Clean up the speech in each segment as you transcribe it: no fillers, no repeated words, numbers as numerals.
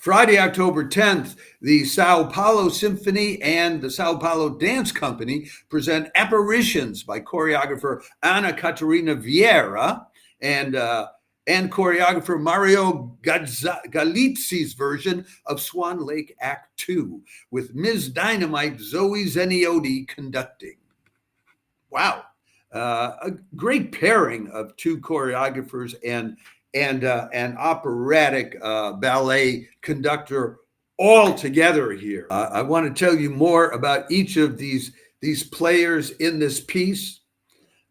Friday, October 10th, the Sao Paolo Symphony and the Sao Paolo Dance Company present Apparitions by choreographer Ana Catarina Vieira and choreographer Mario Galizzi's version of Swan Lake Act 2, with Ms. Dynamite Zoe Zeniodi conducting. Wow. A great pairing of two choreographers and an operatic ballet conductor all together here. I want to tell you more about each of these players in this piece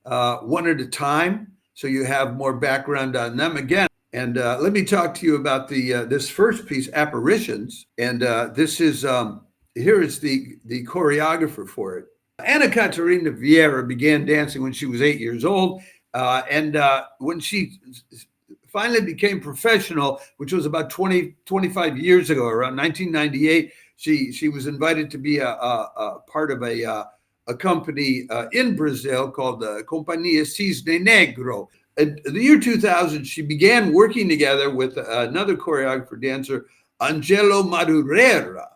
one at a time, so you have more background on them again. And let me talk to you about this first piece, Apparitions. And this is here is the choreographer for it. Ana Catarina Vieira began dancing when she was 8 years old, and when she finally became professional, which was about 25 years ago, around 1998, she was invited to be a part of a company in Brazil called the Companhia Cisne Negro. In the year 2000, she began working together with another choreographer dancer, Angelo Madureira,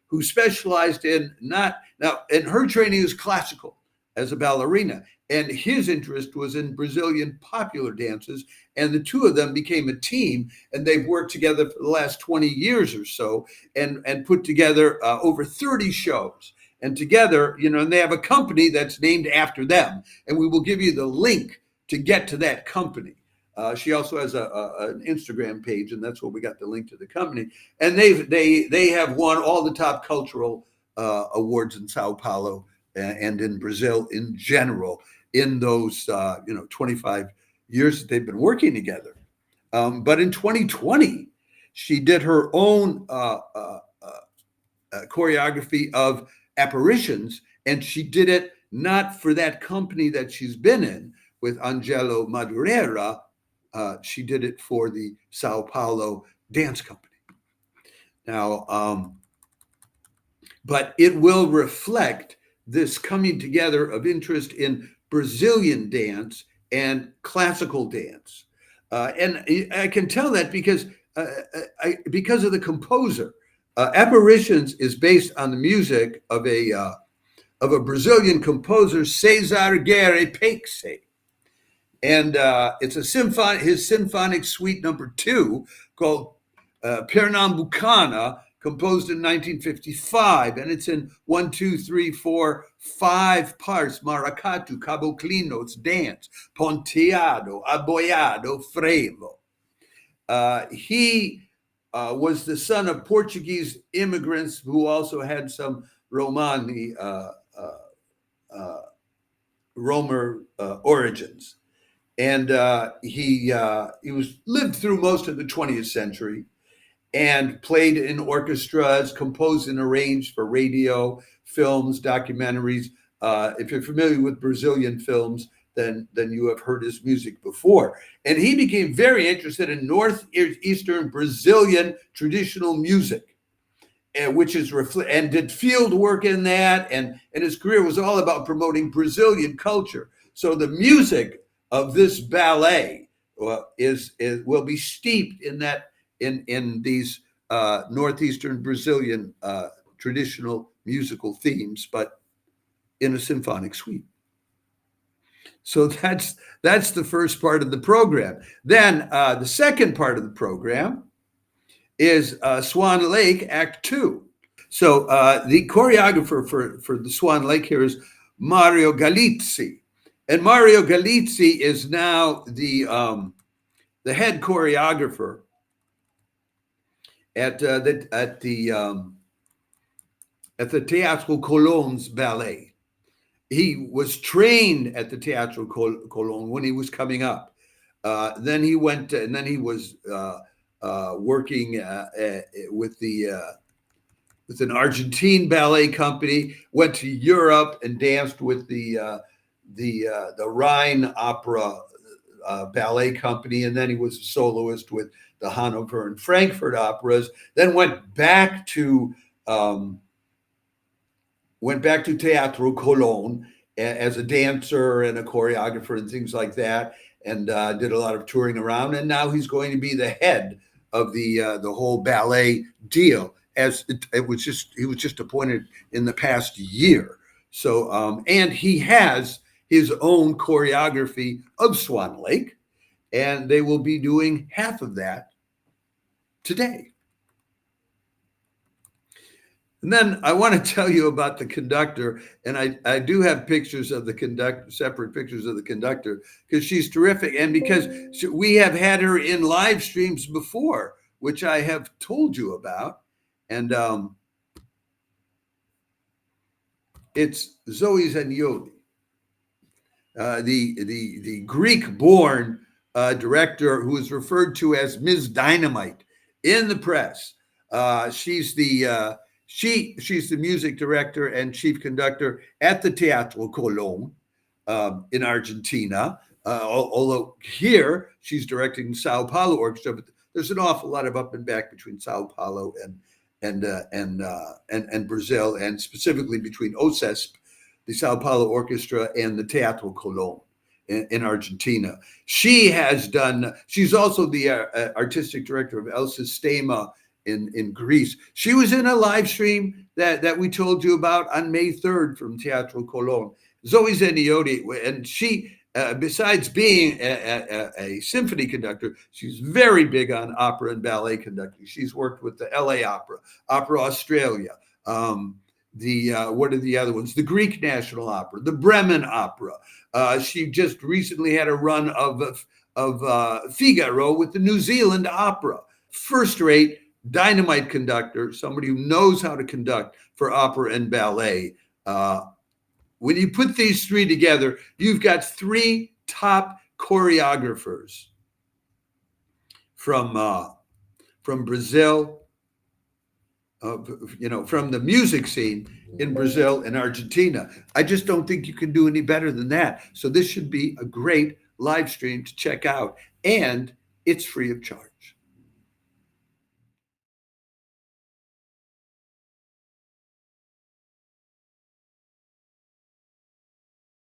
who specialized in and her training is classical as a ballerina, and his interest was in Brazilian popular dances, and the two of them became a team, and they've worked together for the last 20 years or so, and put together over 30 shows. And together, and they have a company that's named after them, and we will give you the link to get to that company. She also has an Instagram page, and that's where we got the link to the company. And they have won all the top cultural awards in Sao Paulo and in Brazil in general in those 25 years that they've been working together. But in 2020, she did her own choreography of Apparitions, and she did it not for that company that she's been in with Angelo Madureira. She did it for the Sao Paolo Dance Company. Now, but it will reflect this coming together of interest in Brazilian dance and classical dance. And I can tell that because of the composer. Apparitions is based on the music of a Brazilian composer, Cesar Guerre Peixe. And it's his symphonic suite number 2 called Pernambucana, composed in 1955. And it's in 1, 2, 3, 4, 5 parts: maracatu, caboclinos, dance, ponteado, aboiado, frevo. He was the son of Portuguese immigrants who also had some Romani, Romer origins. And he lived through most of the 20th century and played in orchestras, composed and arranged for radio, films, documentaries. If you're familiar with Brazilian films, then you have heard his music before. And he became very interested in northeastern Brazilian traditional music, which is and did field work in that. And his career was all about promoting Brazilian culture. So the music of this ballet will be steeped in these northeastern Brazilian traditional musical themes, but in a symphonic suite. So that's the first part of the program. Then the second part of the program is Swan Lake Act 2. So the choreographer for the Swan Lake here is Mario Galizzi. And Mario Galizzi is now the head choreographer at the Teatro Colón's ballet. He was trained at the Teatro Colón when he was coming up. Then he went, and then he was working with an Argentine ballet company. Went to Europe and danced with the Rhine Opera ballet company, and then he was a soloist with the Hanover and Frankfurt operas. Then went back to Teatro Colón as a dancer and a choreographer and things like that, and did a lot of touring around. And now he's going to be the head of the whole ballet deal, as it was just he was just appointed in the past year. So and he has his own choreography of Swan Lake, and they will be doing half of that today. And then I want to tell you about the conductor, and I do have pictures of the conductor, separate pictures of the conductor, because she's terrific, and because we have had her in live streams before, which I have told you about, and it's Zoe Zeniodi, the Greek-born director who is referred to as Ms. Dynamite in the press. She's the music director and chief conductor at the Teatro Colón in Argentina. Although here she's directing Sao Paulo Orchestra, but there's an awful lot of up and back between Sao Paulo and Brazil, and specifically between OSESP, the Sao Paulo Orchestra, and the Teatro Colón in Argentina. She's also the artistic director of El Sistema in Greece. She was in a live stream that we told you about on May 3rd from Teatro Colón. Zoe Zeniodi, and she, besides being a symphony conductor, she's very big on opera and ballet conducting. She's worked with the LA Opera, Opera Australia, what are the other ones? The Greek National Opera, the Bremen Opera. She just recently had a run of Figaro with the New Zealand Opera. First-rate dynamite conductor, somebody who knows how to conduct for opera and ballet. When you put these three together, you've got three top choreographers from Brazil, from the music scene in Brazil and Argentina. I just don't think you can do any better than that. So this should be a great live stream to check out, and it's free of charge.